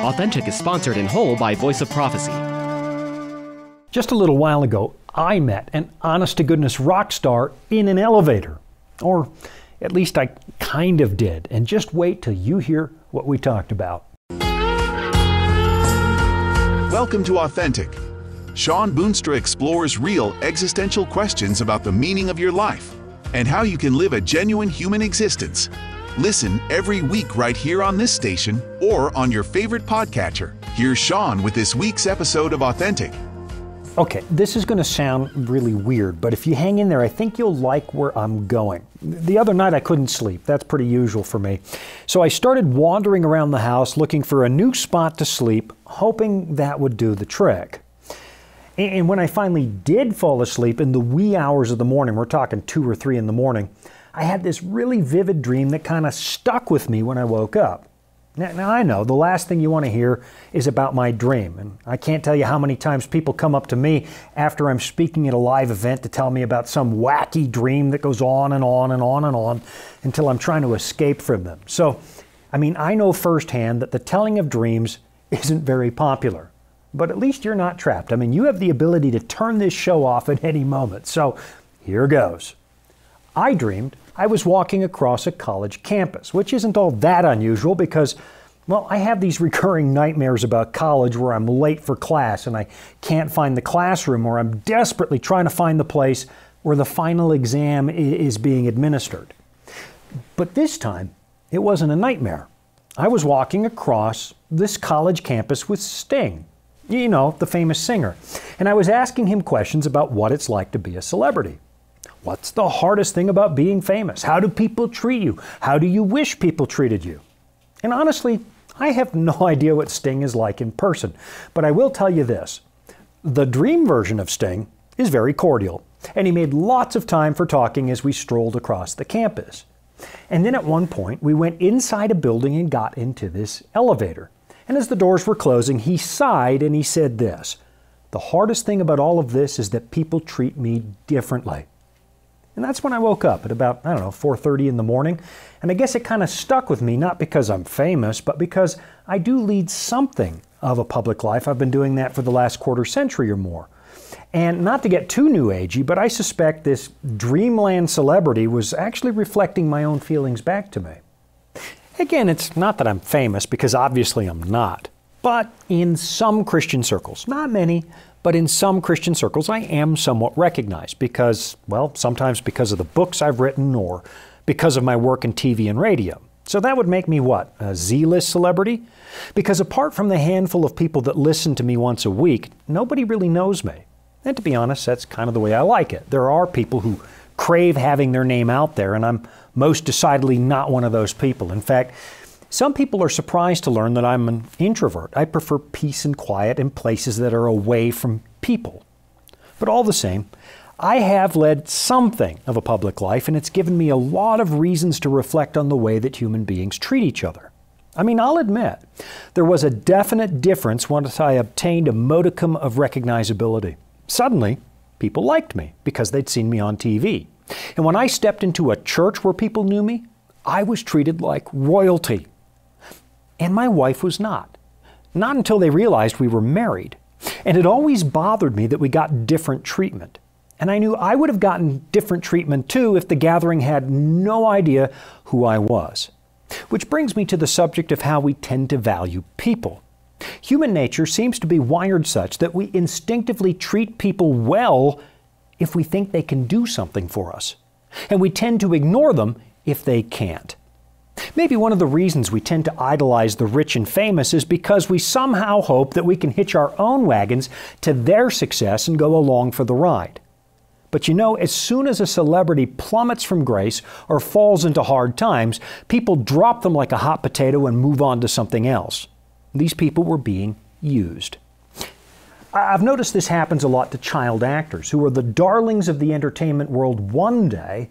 Authentic is sponsored in whole by Voice of Prophecy. Just a little while ago, I met an honest-to-goodness rock star in an elevator. Or at least I kind of did. And just wait till you hear what we talked about. Welcome to Authentic. Sean Boonstra explores real existential questions about the meaning of your life and how you can live a genuine human existence. Listen every week right here on this station or on your favorite podcatcher. Here's Sean with this week's episode of Authentic. Okay, this is going to sound really weird, but if you hang in there, I think you'll like where I'm going. The other night I couldn't sleep. That's pretty usual for me. So I started wandering around the house looking for a new spot to sleep, hoping that would do the trick. And when I finally did fall asleep in the wee hours of the morning, we're talking 2 or 3 in the morning, I had this really vivid dream that kind of stuck with me when I woke up. Now I know the last thing you want to hear is about my dream, and I can't tell you how many times people come up to me after I'm speaking at a live event to tell me about some wacky dream that goes on and on and on and on until I'm trying to escape from them. So, I know firsthand that the telling of dreams isn't very popular, but at least you're not trapped. You have the ability to turn this show off at any moment. So here goes. I dreamed I was walking across a college campus, which isn't all that unusual because, well, I have these recurring nightmares about college where I'm late for class and I can't find the classroom, or I'm desperately trying to find the place where the final exam is being administered. But this time, it wasn't a nightmare. I was walking across this college campus with Sting, you know, the famous singer, and I was asking him questions about what it's like to be a celebrity. What's the hardest thing about being famous? How do people treat you? How do you wish people treated you? And honestly, I have no idea what Sting is like in person, but I will tell you this. The dream version of Sting is very cordial, and he made lots of time for talking as we strolled across the campus. And then at one point, we went inside a building and got into this elevator. And as the doors were closing, he sighed and he said this: "The hardest thing about all of this is that people treat me differently." And that's when I woke up at about, 4:30 in the morning. And I guess it kind of stuck with me, not because I'm famous, but because I do lead something of a public life. I've been doing that for the last quarter century or more. And not to get too new agey, but I suspect this dreamland celebrity was actually reflecting my own feelings back to me. Again, it's not that I'm famous, because obviously I'm not. But in some Christian circles, not many, but in some Christian circles, I am somewhat recognized because, well, sometimes because of the books I've written or because of my work in TV and radio. So that would make me what, a Z-list celebrity? Because apart from the handful of people that listen to me once a week, nobody really knows me. And to be honest, that's kind of the way I like it. There are people who crave having their name out there, and I'm most decidedly not one of those people. In fact, some people are surprised to learn that I'm an introvert. I prefer peace and quiet in places that are away from people. But all the same, I have led something of a public life, and it's given me a lot of reasons to reflect on the way that human beings treat each other. I'll admit, there was a definite difference once I obtained a modicum of recognizability. Suddenly, people liked me because they'd seen me on TV. And when I stepped into a church where people knew me, I was treated like royalty. And my wife was not. Not until they realized we were married. And it always bothered me that we got different treatment. And I knew I would have gotten different treatment too if the gathering had no idea who I was. Which brings me to the subject of how we tend to value people. Human nature seems to be wired such that we instinctively treat people well if we think they can do something for us. And we tend to ignore them if they can't. Maybe one of the reasons we tend to idolize the rich and famous is because we somehow hope that we can hitch our own wagons to their success and go along for the ride. But as soon as a celebrity plummets from grace or falls into hard times, people drop them like a hot potato and move on to something else. These people were being used. I've noticed this happens a lot to child actors who are the darlings of the entertainment world one day,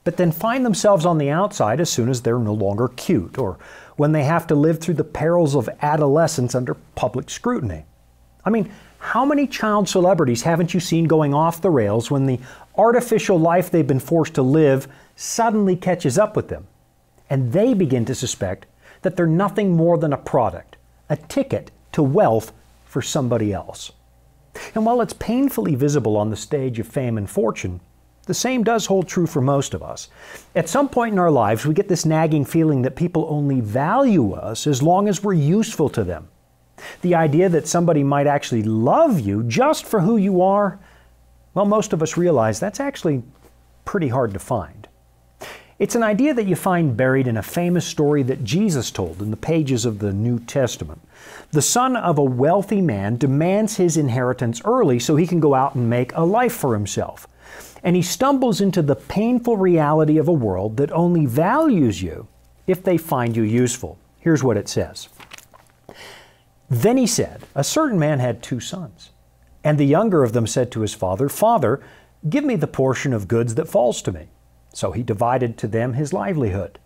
but then find themselves on the outside as soon as they're no longer cute, or when they have to live through the perils of adolescence under public scrutiny. How many child celebrities haven't you seen going off the rails when the artificial life they've been forced to live suddenly catches up with them, and they begin to suspect that they're nothing more than a product, a ticket to wealth for somebody else. And while it's painfully visible on the stage of fame and fortune, the same does hold true for most of us. At some point in our lives, we get this nagging feeling that people only value us as long as we're useful to them. The idea that somebody might actually love you just for who you are, well, most of us realize that's actually pretty hard to find. It's an idea that you find buried in a famous story that Jesus told in the pages of the New Testament. The son of a wealthy man demands his inheritance early so he can go out and make a life for himself. And he stumbles into the painful reality of a world that only values you if they find you useful. Here's what it says. Then he said, a certain man had 2 sons. And the younger of them said to his father, Father, give me the portion of goods that falls to me. So he divided to them his livelihood.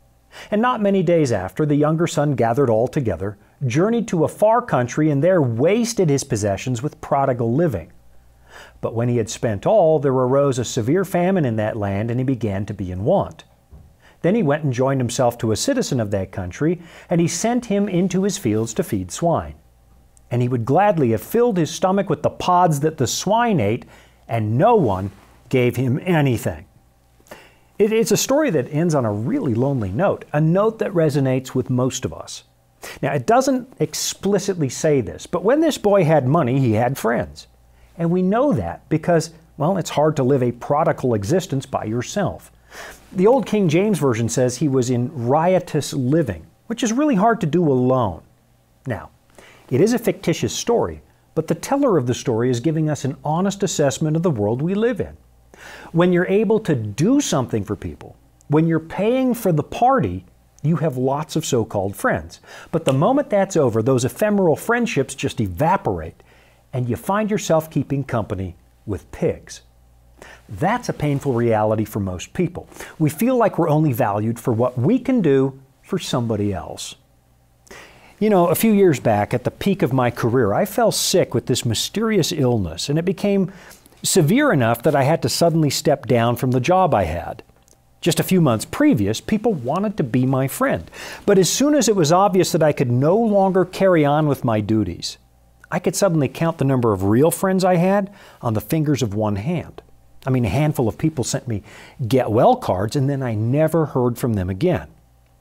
And not many days after, the younger son gathered all together, journeyed to a far country, and there wasted his possessions with prodigal living. But when he had spent all, there arose a severe famine in that land, and he began to be in want. Then he went and joined himself to a citizen of that country, and he sent him into his fields to feed swine. And he would gladly have filled his stomach with the pods that the swine ate, and no one gave him anything. It's a story that ends on a really lonely note, a note that resonates with most of us. Now, it doesn't explicitly say this, but when this boy had money, he had friends. And we know that because, well, it's hard to live a prodigal existence by yourself. The old King James Version says he was in riotous living, which is really hard to do alone. Now, it is a fictitious story, but the teller of the story is giving us an honest assessment of the world we live in. When you're able to do something for people, when you're paying for the party, you have lots of so-called friends. But the moment that's over, those ephemeral friendships just evaporate, and you find yourself keeping company with pigs. That's a painful reality for most people. We feel like we're only valued for what we can do for somebody else. You know, a few years back, at the peak of my career, I fell sick with this mysterious illness, and it became severe enough that I had to suddenly step down from the job I had. Just a few months previous, people wanted to be my friend. But as soon as it was obvious that I could no longer carry on with my duties, I could suddenly count the number of real friends I had on the fingers of one hand. I mean, a handful of people sent me get well cards, and then I never heard from them again.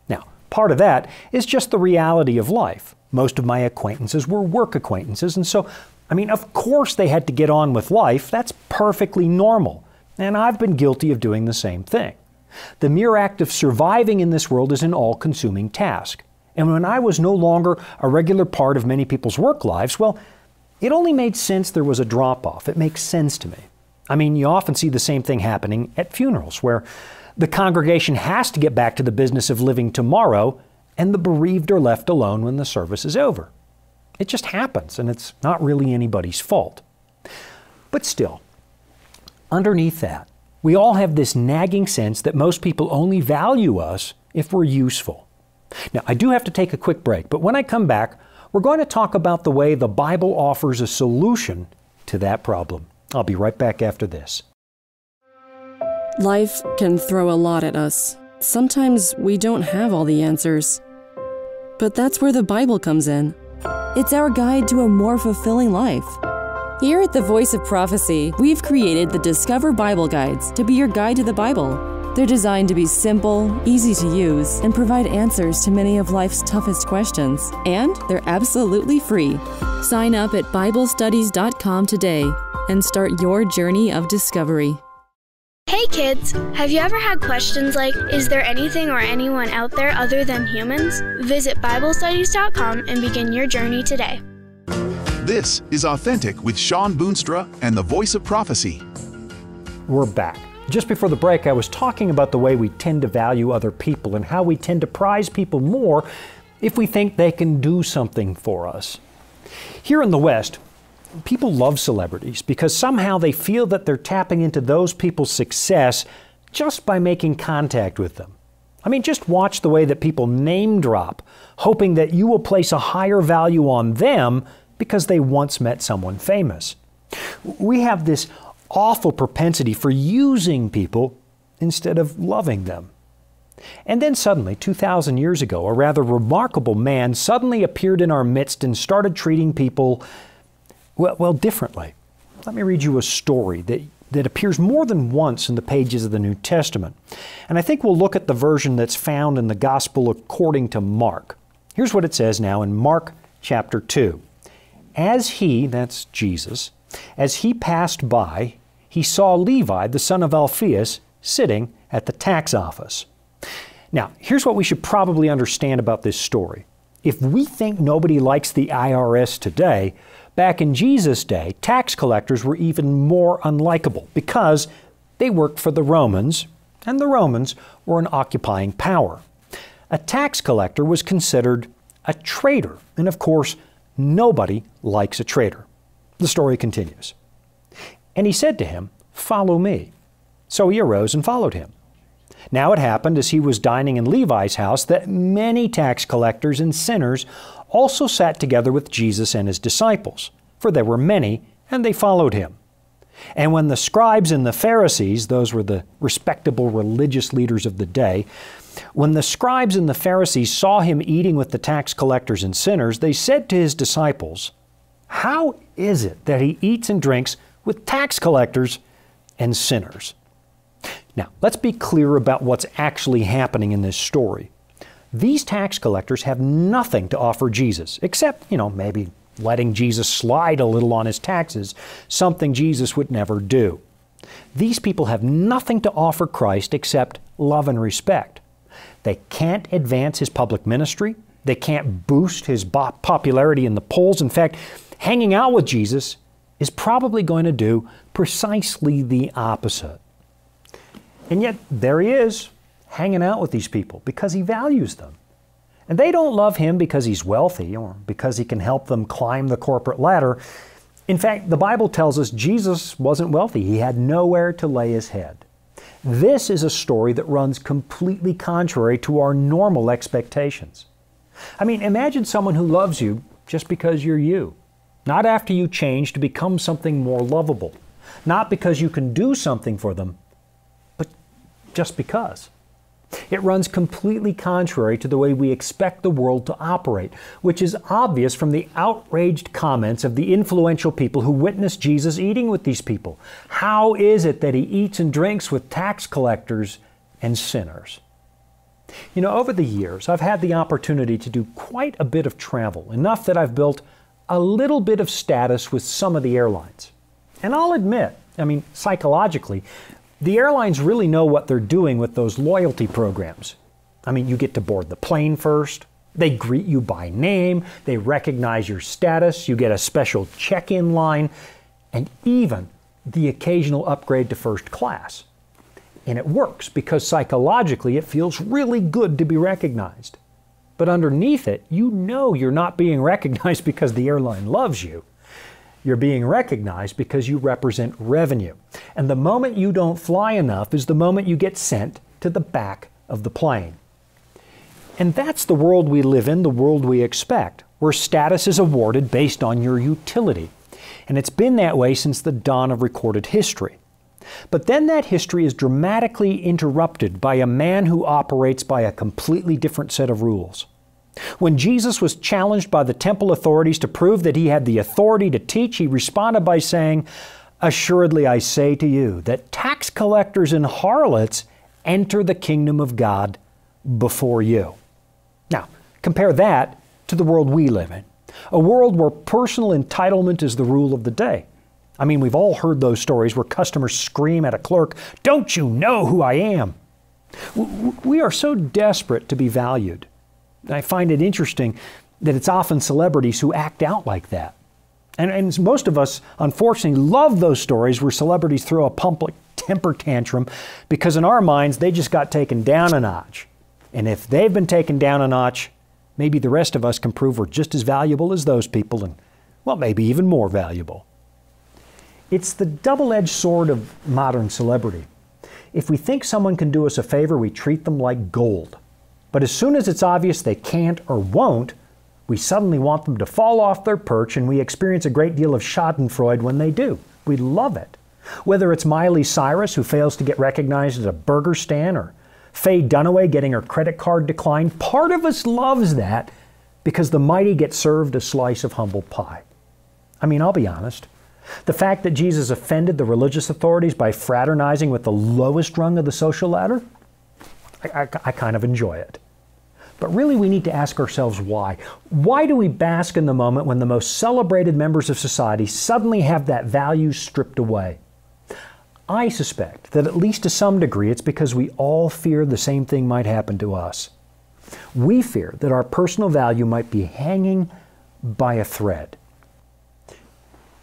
Now, part of that is just the reality of life. Most of my acquaintances were work acquaintances, and so, I mean, of course they had to get on with life. That's perfectly normal. And I've been guilty of doing the same thing. The mere act of surviving in this world is an all-consuming task. And when I was no longer a regular part of many people's work lives, well, it only made sense there was a drop-off. It makes sense to me. I mean, you often see the same thing happening at funerals, where the congregation has to get back to the business of living tomorrow, and the bereaved are left alone when the service is over. It just happens, and it's not really anybody's fault. But still, underneath that, we all have this nagging sense that most people only value us if we're useful. Now, I do have to take a quick break, but when I come back, we're going to talk about the way the Bible offers a solution to that problem. I'll be right back after this. Life can throw a lot at us. Sometimes we don't have all the answers. But that's where the Bible comes in. It's our guide to a more fulfilling life. Here at the Voice of Prophecy, we've created the Discover Bible Guides to be your guide to the Bible. They're designed to be simple, easy to use, and provide answers to many of life's toughest questions. And they're absolutely free. Sign up at BibleStudies.com today and start your journey of discovery. Hey kids, have you ever had questions like, is there anything or anyone out there other than humans? Visit BibleStudies.com and begin your journey today. This is Authentic with Sean Boonstra and the Voice of Prophecy. We're back. Just before the break, I was talking about the way we tend to value other people and how we tend to prize people more if we think they can do something for us. Here in the West, people love celebrities because somehow they feel that they're tapping into those people's success just by making contact with them. I mean, just watch the way that people name drop, hoping that you will place a higher value on them because they once met someone famous. We have this awful propensity for using people instead of loving them. And then suddenly, 2,000 years ago, a rather remarkable man suddenly appeared in our midst and started treating people, well, differently. Let me read you a story that appears more than once in the pages of the New Testament. And I think we'll look at the version that's found in the Gospel according to Mark. Here's what it says now in Mark chapter 2. As he, that's Jesus, as he passed by, he saw Levi, the son of Alphaeus, sitting at the tax office. Now, here's what we should probably understand about this story. If we think nobody likes the IRS today, back in Jesus' day, tax collectors were even more unlikable because they worked for the Romans, and the Romans were an occupying power. A tax collector was considered a traitor, and of course, nobody likes a traitor. The story continues. And he said to him, "Follow me." So he arose and followed him. Now it happened as he was dining in Levi's house that many tax collectors and sinners also sat together with Jesus and his disciples, for there were many, and they followed him. And when the scribes and the Pharisees, those were the respectable religious leaders of the day, when the scribes and the Pharisees saw him eating with the tax collectors and sinners, they said to his disciples, "How is it that he eats and drinks with tax collectors and sinners?" Now, let's be clear about what's actually happening in this story. These tax collectors have nothing to offer Jesus, except, maybe letting Jesus slide a little on his taxes, something Jesus would never do. These people have nothing to offer Christ except love and respect. They can't advance his public ministry. They can't boost his popularity in the polls. In fact, hanging out with Jesus is probably going to do precisely the opposite. And yet, there he is, hanging out with these people because he values them. And they don't love him because he's wealthy or because he can help them climb the corporate ladder. In fact, the Bible tells us Jesus wasn't wealthy. He had nowhere to lay his head. This is a story that runs completely contrary to our normal expectations. I mean, imagine someone who loves you just because you're you. Not after you change to become something more lovable. Not because you can do something for them, but just because. It runs completely contrary to the way we expect the world to operate, which is obvious from the outraged comments of the influential people who witnessed Jesus eating with these people. How is it that he eats and drinks with tax collectors and sinners? Over the years, I've had the opportunity to do quite a bit of travel, enough that I've built a little bit of status with some of the airlines. And I'll admit, psychologically, the airlines really know what they're doing with those loyalty programs. You get to board the plane first. They greet you by name. They recognize your status. You get a special check-in line, and even the occasional upgrade to first class. And it works because psychologically it feels really good to be recognized. But underneath it, you're not being recognized because the airline loves you. You're being recognized because you represent revenue. And the moment you don't fly enough is the moment you get sent to the back of the plane. And that's the world we live in, the world we expect, where status is awarded based on your utility. And it's been that way since the dawn of recorded history. But then that history is dramatically interrupted by a man who operates by a completely different set of rules. When Jesus was challenged by the temple authorities to prove that he had the authority to teach, he responded by saying, "Assuredly I say to you that tax collectors and harlots enter the kingdom of God before you." Now, compare that to the world we live in, a world where personal entitlement is the rule of the day. We've all heard those stories where customers scream at a clerk, "Don't you know who I am?" We are so desperate to be valued. I find it interesting that it's often celebrities who act out like that. And most of us, unfortunately, love those stories where celebrities throw a public temper tantrum because in our minds, they just got taken down a notch. And if they've been taken down a notch, maybe the rest of us can prove we're just as valuable as those people and, maybe even more valuable. It's the double-edged sword of modern celebrity. If we think someone can do us a favor, we treat them like gold. But as soon as it's obvious they can't or won't, we suddenly want them to fall off their perch, and we experience a great deal of schadenfreude when they do. We love it. Whether it's Miley Cyrus, who fails to get recognized at a burger stand, or Faye Dunaway getting her credit card declined. Part of us loves that because the mighty get served a slice of humble pie. I mean, I'll be honest. The fact that Jesus offended the religious authorities by fraternizing with the lowest rung of the social ladder, I kind of enjoy it. But really we need to ask ourselves why. Why do we bask in the moment when the most celebrated members of society suddenly have that value stripped away? I suspect that at least to some degree it's because we all fear the same thing might happen to us. We fear that our personal value might be hanging by a thread.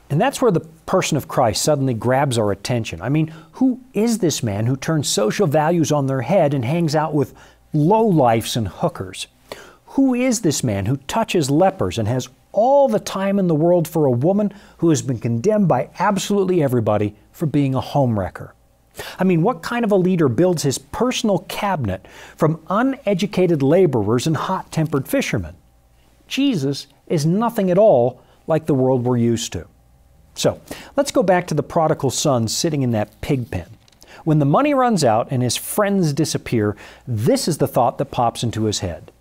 And that's where the person of Christ suddenly grabs our attention. I mean, who is this man who turns social values on their head and hangs out with lowlifes and hookers? Who is this man who touches lepers and has all the time in the world for a woman who has been condemned by absolutely everybody for being a homewrecker? I mean, what kind of a leader builds his personal cabinet from uneducated laborers and hot-tempered fishermen? Jesus is nothing at all like the world we're used to. So, let's go back to the prodigal son sitting in that pig pen. When the money runs out and his friends disappear, this is the thought that pops into his head.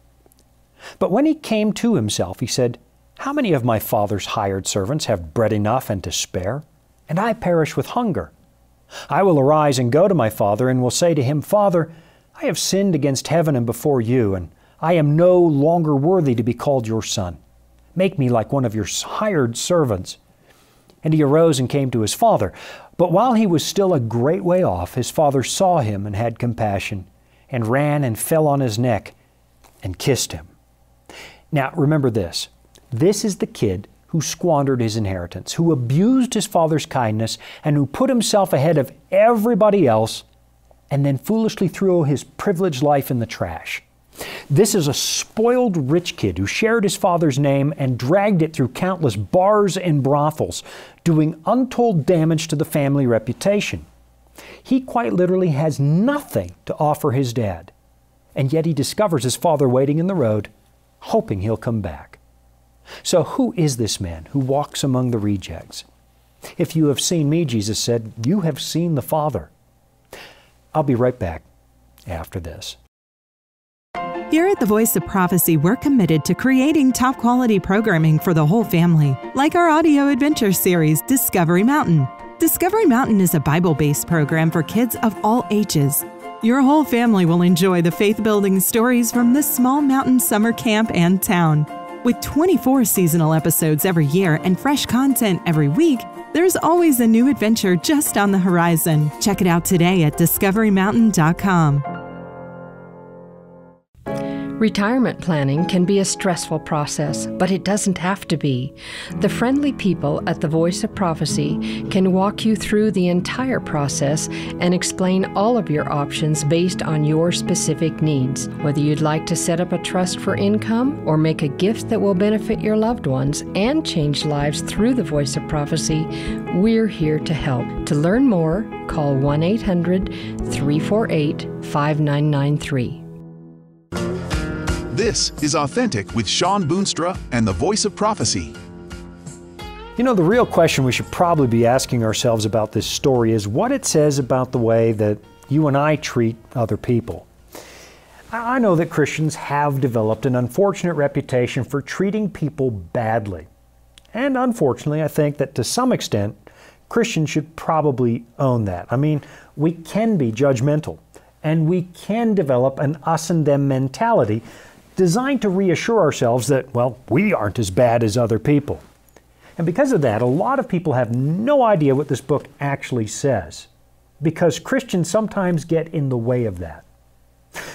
But when he came to himself, he said, "How many of my father's hired servants have bread enough and to spare? And I perish with hunger. I will arise and go to my father and will say to him, Father, I have sinned against heaven and before you, and I am no longer worthy to be called your son. Make me like one of your hired servants." And he arose and came to his father. But while he was still a great way off, his father saw him and had compassion, and ran and fell on his neck and kissed him. Now remember this. This is the kid who squandered his inheritance, who abused his father's kindness, and who put himself ahead of everybody else, and then foolishly threw his privileged life in the trash. This is a spoiled rich kid who shared his father's name and dragged it through countless bars and brothels, doing untold damage to the family reputation. He quite literally has nothing to offer his dad, and yet he discovers his father waiting in the road, hoping he'll come back. So who is this man who walks among the rejects? If you have seen me, Jesus said, you have seen the Father. I'll be right back after this. Here at the Voice of Prophecy, we're committed to creating top-quality programming for the whole family, like our audio adventure series, Discovery Mountain. Discovery Mountain is a Bible-based program for kids of all ages. Your whole family will enjoy the faith-building stories from this small mountain summer camp and town. With 24 seasonal episodes every year and fresh content every week, there's always a new adventure just on the horizon. Check it out today at discoverymountain.com. Retirement planning can be a stressful process, but it doesn't have to be. The friendly people at the Voice of Prophecy can walk you through the entire process and explain all of your options based on your specific needs. Whether you'd like to set up a trust for income or make a gift that will benefit your loved ones and change lives through the Voice of Prophecy, we're here to help. To learn more, call 1-800-348-5993. This is Authentic with Sean Boonstra and the Voice of Prophecy. You know, the real question we should probably be asking ourselves about this story is what it says about the way that you and I treat other people. I know that Christians have developed an unfortunate reputation for treating people badly. And unfortunately, I think that to some extent, Christians should probably own that. I mean, we can be judgmental, and we can develop an us and them mentality designed to reassure ourselves that, well, we aren't as bad as other people. And because of that, a lot of people have no idea what this book actually says, because Christians sometimes get in the way of that.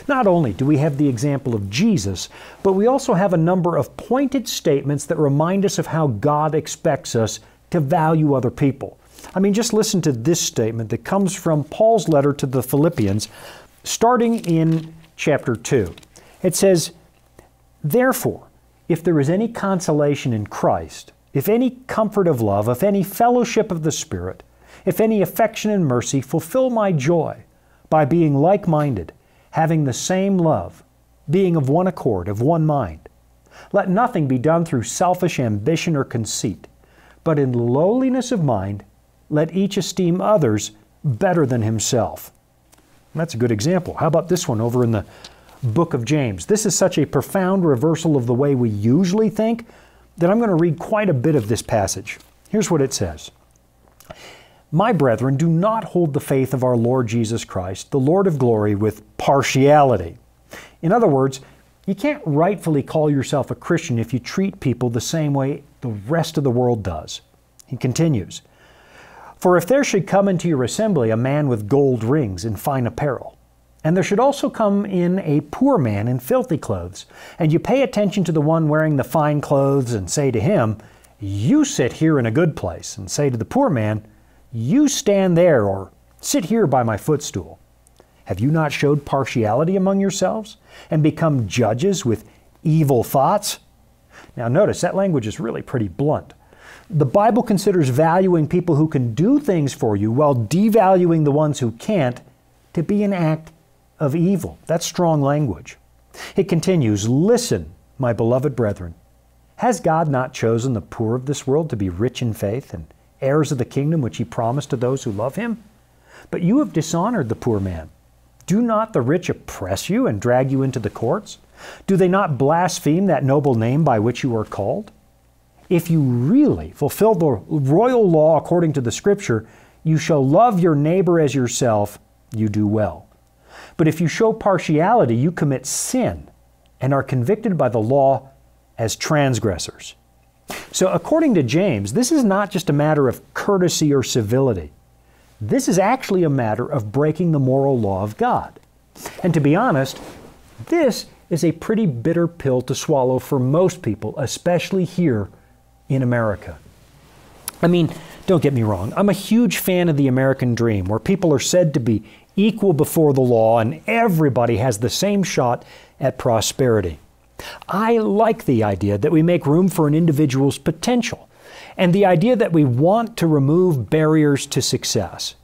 Not only do we have the example of Jesus, but we also have a number of pointed statements that remind us of how God expects us to value other people. I mean, just listen to this statement that comes from Paul's letter to the Philippians, starting in chapter 2. It says, "Therefore, if there is any consolation in Christ, if any comfort of love, if any fellowship of the Spirit, if any affection and mercy, fulfill my joy by being like-minded, having the same love, being of one accord, of one mind. Let nothing be done through selfish ambition or conceit, but in lowliness of mind, let each esteem others better than himself." That's a good example. How about this one over in the book of James? This is such a profound reversal of the way we usually think that I'm going to read quite a bit of this passage. Here's what it says. My brethren, do not hold the faith of our Lord Jesus Christ, the Lord of glory, with partiality. In other words, you can't rightfully call yourself a Christian if you treat people the same way the rest of the world does. He continues, for if there should come into your assembly a man with gold rings and fine apparel, and there should also come in a poor man in filthy clothes, and you pay attention to the one wearing the fine clothes and say to him, you sit here in a good place, and say to the poor man, you stand there, or sit here by my footstool. Have you not showed partiality among yourselves, and become judges with evil thoughts? Now notice, that language is really pretty blunt. The Bible considers valuing people who can do things for you while devaluing the ones who can't to be an act of evil. That's strong language. It continues, listen, my beloved brethren, has God not chosen the poor of this world to be rich in faith and heirs of the kingdom which he promised to those who love him? But you have dishonored the poor man. Do not the rich oppress you and drag you into the courts? Do they not blaspheme that noble name by which you are called? If you really fulfill the royal law according to the Scripture, you shall love your neighbor as yourself, you do well. But if you show partiality, you commit sin and are convicted by the law as transgressors. So according to James, this is not just a matter of courtesy or civility. This is actually a matter of breaking the moral law of God. And to be honest, this is a pretty bitter pill to swallow for most people, especially here in America. I mean, don't get me wrong, I'm a huge fan of the American dream, where people are said to be equal before the law and everybody has the same shot at prosperity. I like the idea that we make room for an individual's potential, and the idea that we want to remove barriers to success.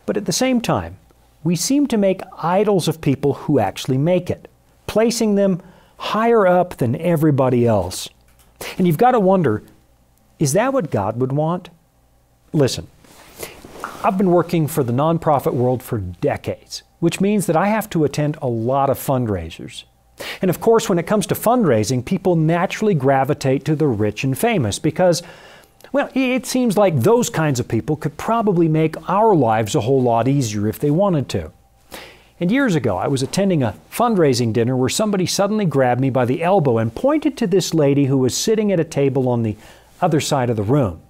But at the same time, we seem to make idols of people who actually make it, placing them higher up than everybody else. And you've got to wonder, is that what God would want? Listen, I've been working for the nonprofit world for decades, which means that I have to attend a lot of fundraisers. And of course, when it comes to fundraising, people naturally gravitate to the rich and famous because, well, it seems like those kinds of people could probably make our lives a whole lot easier if they wanted to. And years ago, I was attending a fundraising dinner where somebody suddenly grabbed me by the elbow and pointed to this lady who was sitting at a table on the other side of the room.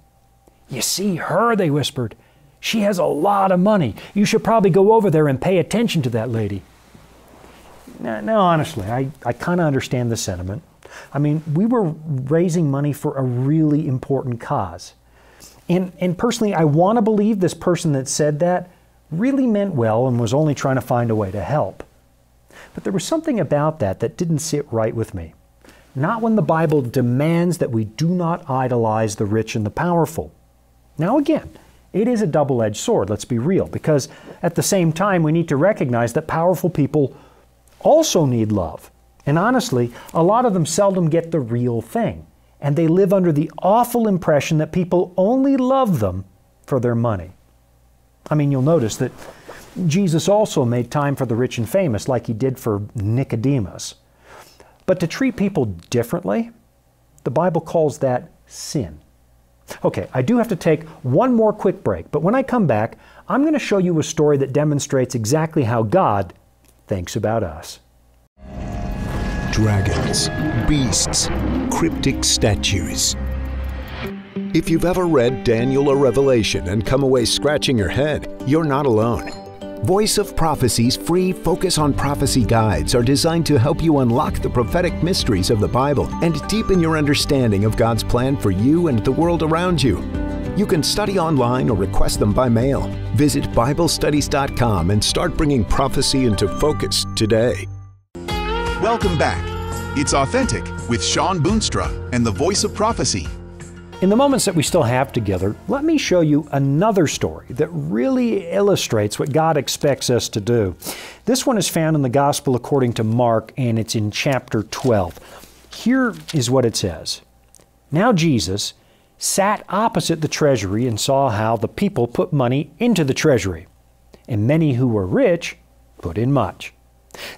You see her, they whispered. She has a lot of money. You should probably go over there and pay attention to that lady. Now, honestly, I kind of understand the sentiment. I mean, we were raising money for a really important cause. And personally, I want to believe this person that said that really meant well and was only trying to find a way to help. But there was something about that that didn't sit right with me. Not when the Bible demands that we do not idolize the rich and the powerful. Now again, it is a double-edged sword, let's be real, because at the same time we need to recognize that powerful people also need love. And honestly, a lot of them seldom get the real thing. And they live under the awful impression that people only love them for their money. I mean, you'll notice that Jesus also made time for the rich and famous like he did for Nicodemus. But to treat people differently, the Bible calls that sin. Okay, I do have to take one more quick break, but when I come back, I'm going to show you a story that demonstrates exactly how God thinks about us. Dragons, beasts, cryptic statues. If you've ever read Daniel or Revelation and come away scratching your head, you're not alone. Voice of Prophecy's free Focus on Prophecy guides are designed to help you unlock the prophetic mysteries of the Bible and deepen your understanding of God's plan for you and the world around you. You can study online or request them by mail. Visit BibleStudies.com and start bringing prophecy into focus today. Welcome back. It's Authentic with Sean Boonstra and the Voice of Prophecy. In the moments that we still have together, let me show you another story that really illustrates what God expects us to do. This one is found in the Gospel according to Mark, and it's in chapter 12. Here is what it says. Now Jesus sat opposite the treasury and saw how the people put money into the treasury. and many who were rich put in much.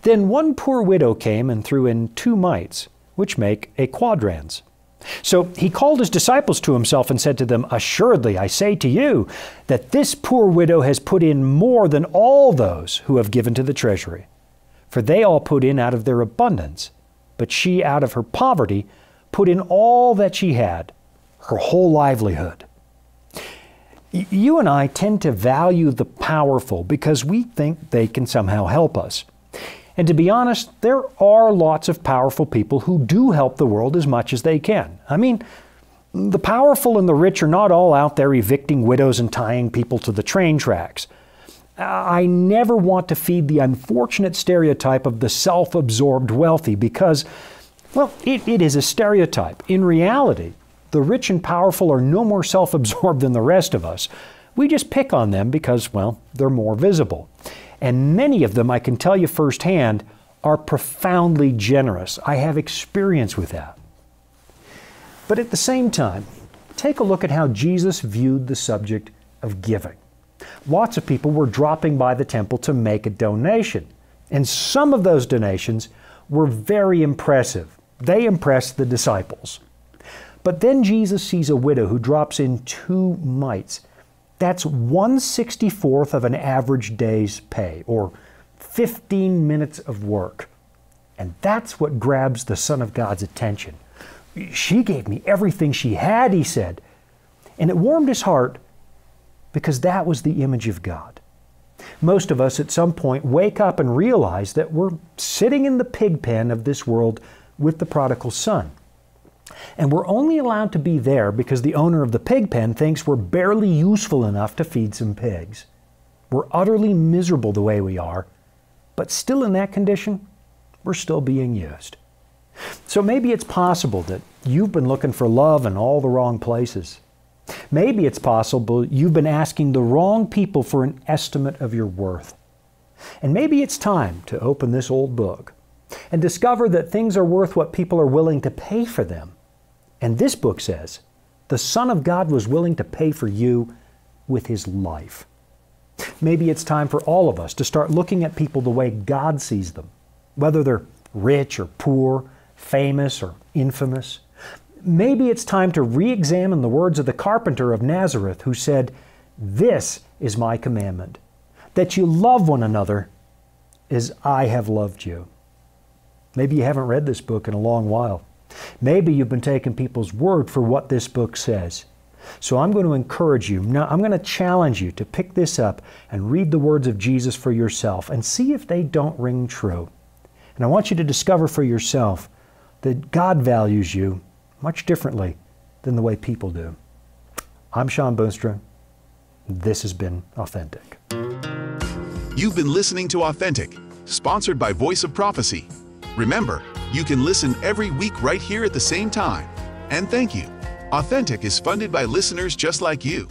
Then one poor widow came and threw in 2 mites, which make a quadrans. So he called his disciples to himself and said to them, Assuredly, I say to you, that this poor widow has put in more than all those who have given to the treasury. For they all put in out of their abundance, but she out of her poverty put in all that she had, her whole livelihood. You and I tend to value the powerful because we think they can somehow help us. And to be honest, there are lots of powerful people who do help the world as much as they can. I mean, the powerful and the rich are not all out there evicting widows and tying people to the train tracks. I never want to feed the unfortunate stereotype of the self-absorbed wealthy because, well, it is a stereotype. In reality, the rich and powerful are no more self-absorbed than the rest of us. We just pick on them because, well, they're more visible. And many of them, I can tell you firsthand, are profoundly generous. I have experience with that. But at the same time, take a look at how Jesus viewed the subject of giving. Lots of people were dropping by the temple to make a donation. And some of those donations were very impressive. They impressed the disciples. But then Jesus sees a widow who drops in 2 mites. That's 1/64th of an average day's pay, or 15 minutes of work. And that's what grabs the Son of God's attention. She gave me everything she had, he said. And it warmed his heart because that was the image of God. Most of us at some point wake up and realize that we're sitting in the pig pen of this world with the prodigal son. And we're only allowed to be there because the owner of the pig pen thinks we're barely useful enough to feed some pigs. We're utterly miserable the way we are, but still in that condition, we're still being used. So maybe it's possible that you've been looking for love in all the wrong places. Maybe it's possible you've been asking the wrong people for an estimate of your worth. And maybe it's time to open this old book and discover that things are worth what people are willing to pay for them. And this book says, the Son of God was willing to pay for you with his life. Maybe it's time for all of us to start looking at people the way God sees them, whether they're rich or poor, famous or infamous. Maybe it's time to re-examine the words of the carpenter of Nazareth who said, "This is my commandment, that you love one another as I have loved you." Maybe you haven't read this book in a long while. Maybe you've been taking people's word for what this book says. So I'm going to encourage you, now I'm going to challenge you to pick this up and read the words of Jesus for yourself and see if they don't ring true. And I want you to discover for yourself that God values you much differently than the way people do. I'm Sean Boonstra. This has been Authentic. You've been listening to Authentic, sponsored by Voice of Prophecy. Remember, you can listen every week right here at the same time. And thank you. Authentic is funded by listeners just like you.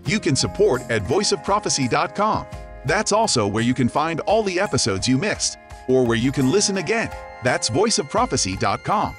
You can support at voiceofprophecy.com. That's also where you can find all the episodes you missed, or where you can listen again. That's voiceofprophecy.com.